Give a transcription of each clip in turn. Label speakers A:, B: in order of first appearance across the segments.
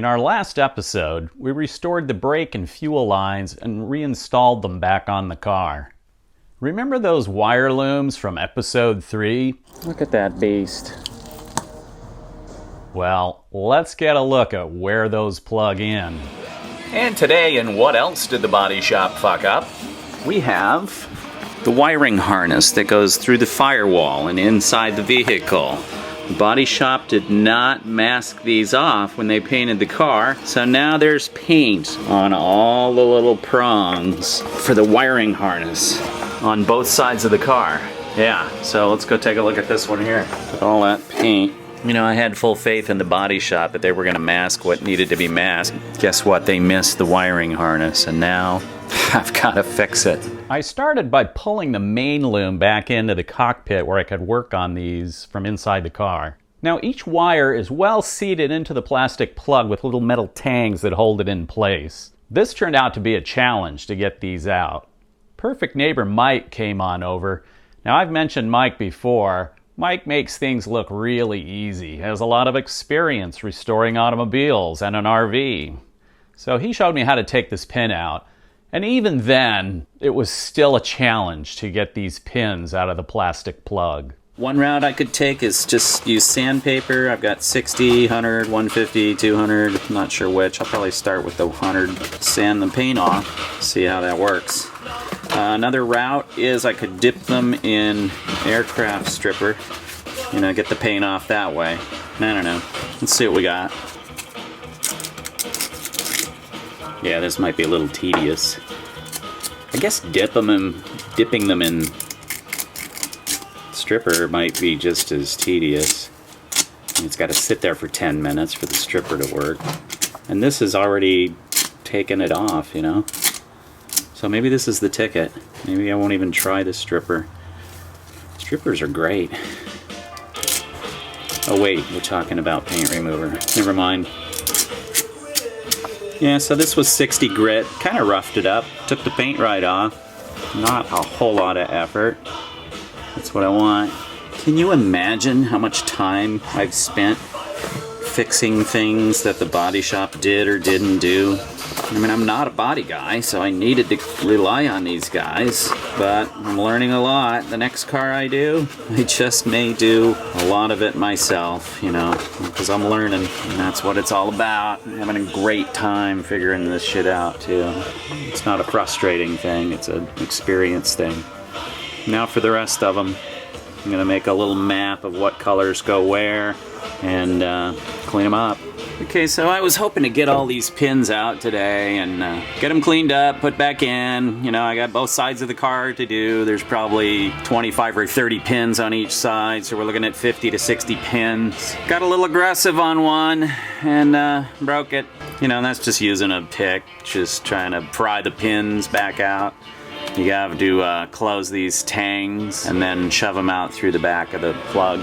A: In our last episode, we restored the brake and fuel lines and reinstalled them back on the car. Remember those wire looms from episode 3?
B: Look at that beast.
A: Well, let's get a look at where those plug in.
B: And today, in What Else Did the Body Shop Fuck Up? We have the wiring harness that goes through the firewall and inside the vehicle. The body shop did not mask these off when they painted the car, so now there's paint on all the little prongs for the wiring harness on both sides of the car. Yeah, so let's go take a look at this one here with all that paint. You know, I had full faith in the body shop that they were going to mask what needed to be masked. Guess what? They missed the wiring harness, and now I've got to fix it.
A: I started by pulling the main loom back into the cockpit where I could work on these from inside the car. Now each wire is well seated into the plastic plug with little metal tangs that hold it in place. This turned out to be a challenge to get these out. Perfect neighbor Mike came on over. Now I've mentioned Mike before. Mike makes things look really easy. He has a lot of experience restoring automobiles and an RV. So he showed me how to take this pin out. And even then, it was still a challenge to get these pins out of the plastic plug.
B: One route I could take is just use sandpaper. I've got 60, 100, 150, 200, I'm not sure which. I'll probably start with the 100, sand the paint off, see how that works. Another route is I could dip them in aircraft stripper, you know, get the paint off that way. I don't know. Let's see what we got. Yeah, this might be a little tedious. I guess dipping them in stripper might be just as tedious. And it's got to sit there for 10 minutes for the stripper to work. And this has already taken it off, you know? So maybe this is the ticket. Maybe I won't even try the stripper. Strippers are great. Oh wait, we're talking about paint remover. Never mind. Yeah, so this was 60 grit, kind of roughed it up, took the paint right off. Not a whole lot of effort. That's what I want. Can you imagine how much time I've spent fixing things that the body shop did or didn't do? I mean, I'm not a body guy, so I needed to rely on these guys, but I'm learning a lot. The next car I do, I just may do a lot of it myself, you know, because I'm learning, and that's what it's all about. I'm having a great time figuring this shit out, too. It's not a frustrating thing, it's an experience thing. Now for the rest of them, I'm going to make a little map of what colors go where and clean them up. Okay, so I was hoping to get all these pins out today and get them cleaned up, put back in. You know, I got both sides of the car to do. There's probably 25 or 30 pins on each side, so we're looking at 50 to 60 pins. Got a little aggressive on one and broke it. You know, that's just using a pick, just trying to pry the pins back out. You have to close these tangs and then shove them out through the back of the plug.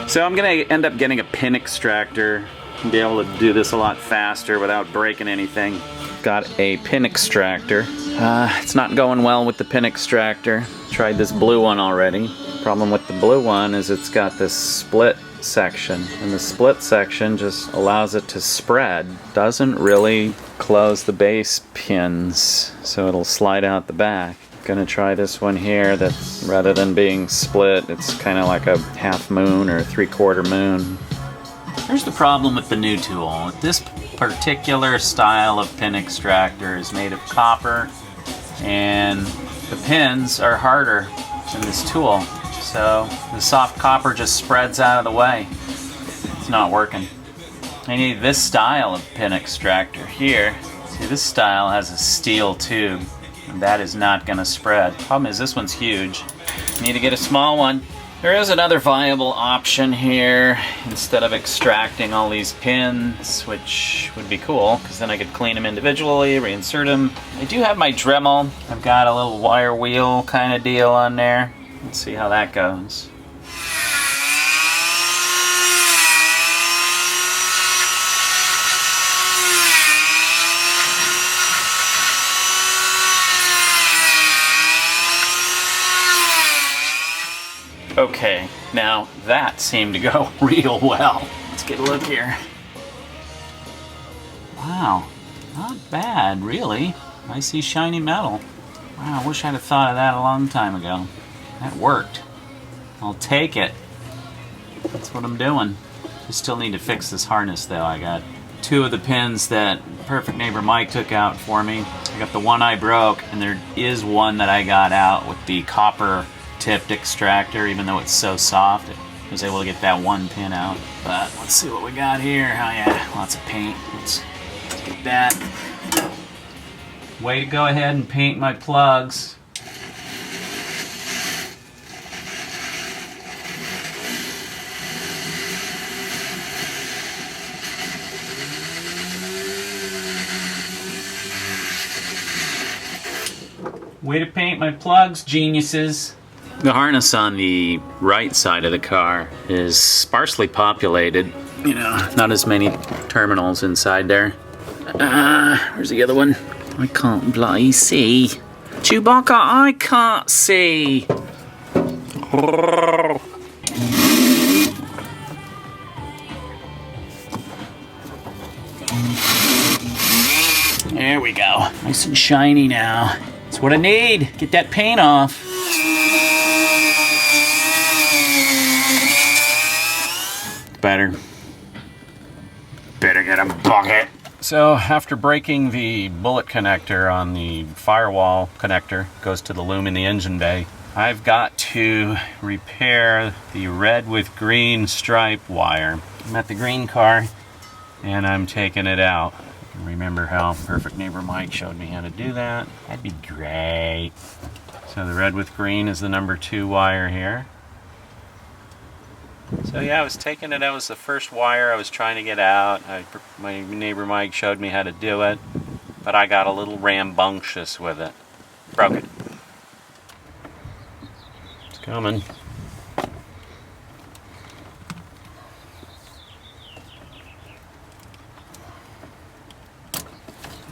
B: So I'm going to end up getting a pin extractor. Be able to do this a lot faster without breaking anything. Got a pin extractor. It's not going well with the pin extractor. Tried this blue one already. Problem with the blue one is it's got this split section, and the split section just allows it to spread. Doesn't really close the base pins, so it'll slide out the back. Gonna try this one here that rather than being split, it's kind of like a half moon or 3/4 moon. Here's the problem with the new tool. This particular style of pin extractor is made of copper, and the pins are harder than this tool. So the soft copper just spreads out of the way. It's not working. I need this style of pin extractor here. See, this style has a steel tube, and that is not going to spread. Problem is this one's huge. Need to get a small one. There is another viable option here. Instead of extracting all these pins, which would be cool, because then I could clean them individually, reinsert them. I do have my Dremel. I've got a little wire wheel kind of deal on there. Let's see how that goes. Okay, now that seemed to go real well. Let's get a look here. Wow, not bad, really. I see shiny metal. Wow, I wish I'd have thought of that a long time ago. That worked. I'll take it. That's what I'm doing. I still need to fix this harness though. I got 2 of the pins that Perfect Neighbor Mike took out for me. I got the one I broke, and there is one that I got out with the copper tipped extractor, even though it's so soft. I was able to get that one pin out. But let's see what we got here. Oh yeah, lots of paint. Let's get that. Way to go ahead and paint my plugs. Way to paint my plugs, geniuses. The harness on the right side of the car is sparsely populated. You know, not as many terminals inside there. Where's the other one? I can't bloody see. Chewbacca, I can't see. There we go. Nice and shiny now. That's what I need. Get that paint off. Better get a bucket. So after breaking the bullet connector on the firewall connector, goes to the loom in the engine bay, I've got to repair the red with green stripe wire. I'm at the green car and I'm taking it out. Remember how Perfect Neighbor Mike showed me how to do that? That'd be great. So the red with green is the number 2 wire here. So yeah, I was taking it out. Was the first wire I was trying to get out. My neighbor Mike showed me how to do it, but I got a little rambunctious with it. Broke it. It's coming.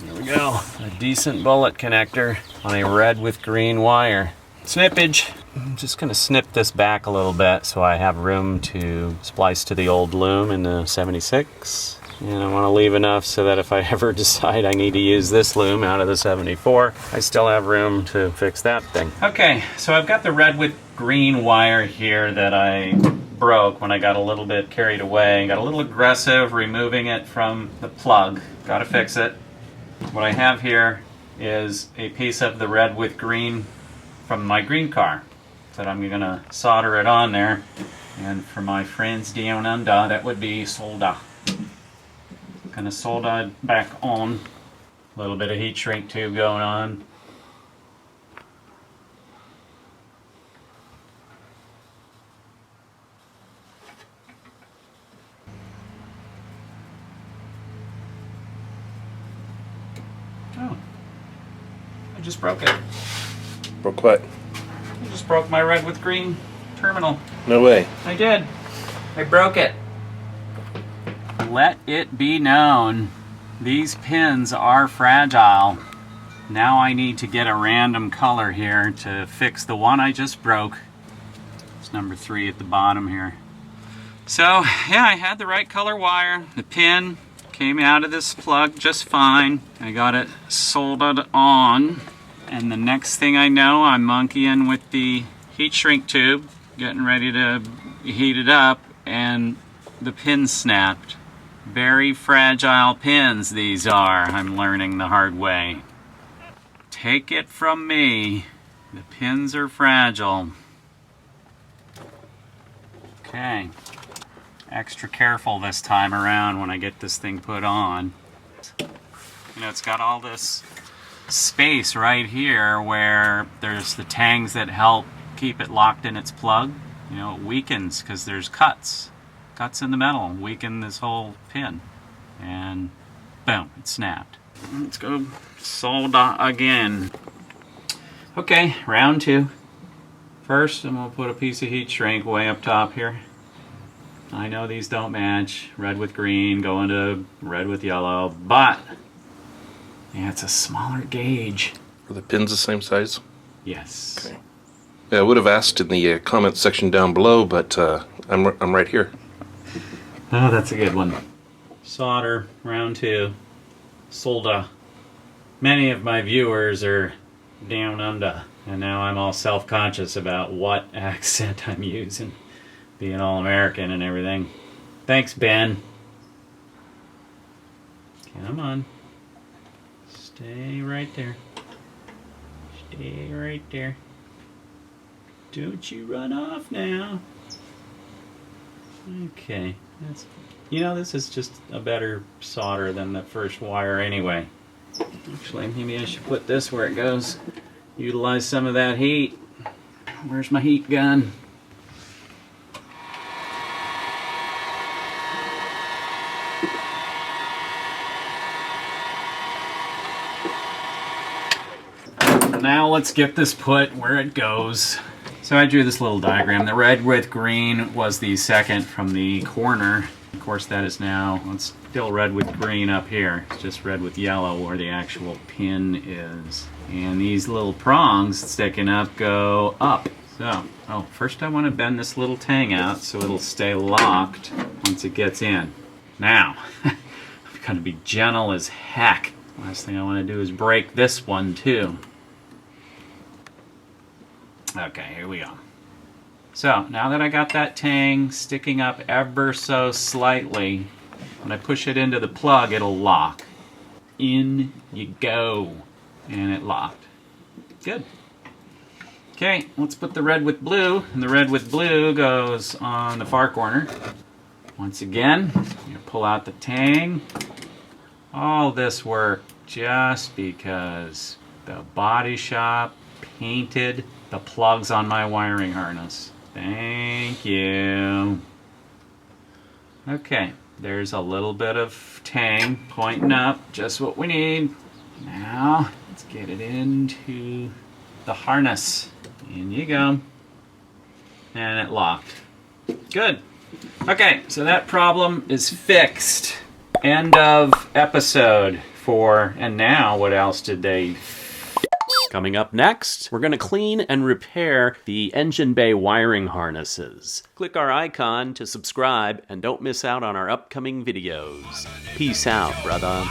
B: There we go. A decent bullet connector on a red with green wire. Snippage. I'm just going to snip this back a little bit so I have room to splice to the old loom in the 76. And I want to leave enough so that if I ever decide I need to use this loom out of the 74, I still have room to fix that thing. Okay, so I've got the red with green wire here that I broke when I got a little bit carried away. Got a little aggressive removing it from the plug. Got to fix it. What I have here is a piece of the red with green from my green car. So I'm going to solder it on there. And for my friends down under, that would be solder. Going to solder it back on. A little bit of heat shrink tube going on. Oh, I just broke it.
C: Broke what?
B: I just broke my red with green terminal.
C: No way.
B: I did. I broke it. Let it be known, these pins are fragile. Now I need to get a random color here to fix the one I just broke. It's number 3 at the bottom here. So yeah, I had the right color wire. The pin came out of this plug just fine. I got it soldered on. And the next thing I know, I'm monkeying with the heat shrink tube, getting ready to heat it up, and the pin snapped. Very fragile pins these are, I'm learning the hard way. Take it from me, the pins are fragile. Okay, extra careful this time around when I get this thing put on. You know, it's got all this space right here where there's the tangs that help keep it locked in its plug. You know, it weakens because there's cuts in the metal, weaken this whole pin, and boom, it snapped. Let's go solder again. Okay, round 2. First, I'm going to put a piece of heat shrink way up top here. I know these don't match, red with green going to red with yellow, but yeah, it's a smaller gauge.
C: Are the pins the same size?
B: Yes.
C: Okay. Yeah, I would have asked in the comment section down below, but I'm right here.
B: Oh, that's a good one. Solder, round 2.
A: sold many of my viewers are down under, and now I'm all self-conscious about what accent I'm using, being all American and everything. Thanks, Ben. Come on. Stay right there. Stay right there. Don't you run off now. Okay. That's, you know, this is just a better solder than the first wire anyway. Actually, maybe I should put this where it goes. Utilize some of that heat. Where's my heat gun? Now let's get this put where it goes. So I drew this little diagram. The red with green was the second from the corner. Of course, that is now, it's still red with green up here. It's just red with yellow where the actual pin is. And these little prongs sticking up go up. So, first I want to bend this little tang out so it'll stay locked once it gets in. Now, I'm going to be gentle as heck. Last thing I want to do is break this one too. Okay, here we go. So, now that I got that tang sticking up ever so slightly, when I push it into the plug, it'll lock. In you go. And it locked. Good. Okay, let's put the red with blue, and the red with blue goes on the far corner. Once again, you pull out the tang. All this work just because the body shop painted the plugs on my wiring harness. Thank you. Okay, there's a little bit of tang pointing up, just what we need. Now, let's get it into the harness. In you go. And it locked. Good. Okay, so that problem is fixed. End of episode 4. And now, what else did they... Coming up next, we're going to clean and repair the engine bay wiring harnesses. Click our icon to subscribe and don't miss out on our upcoming videos. Peace out, brother.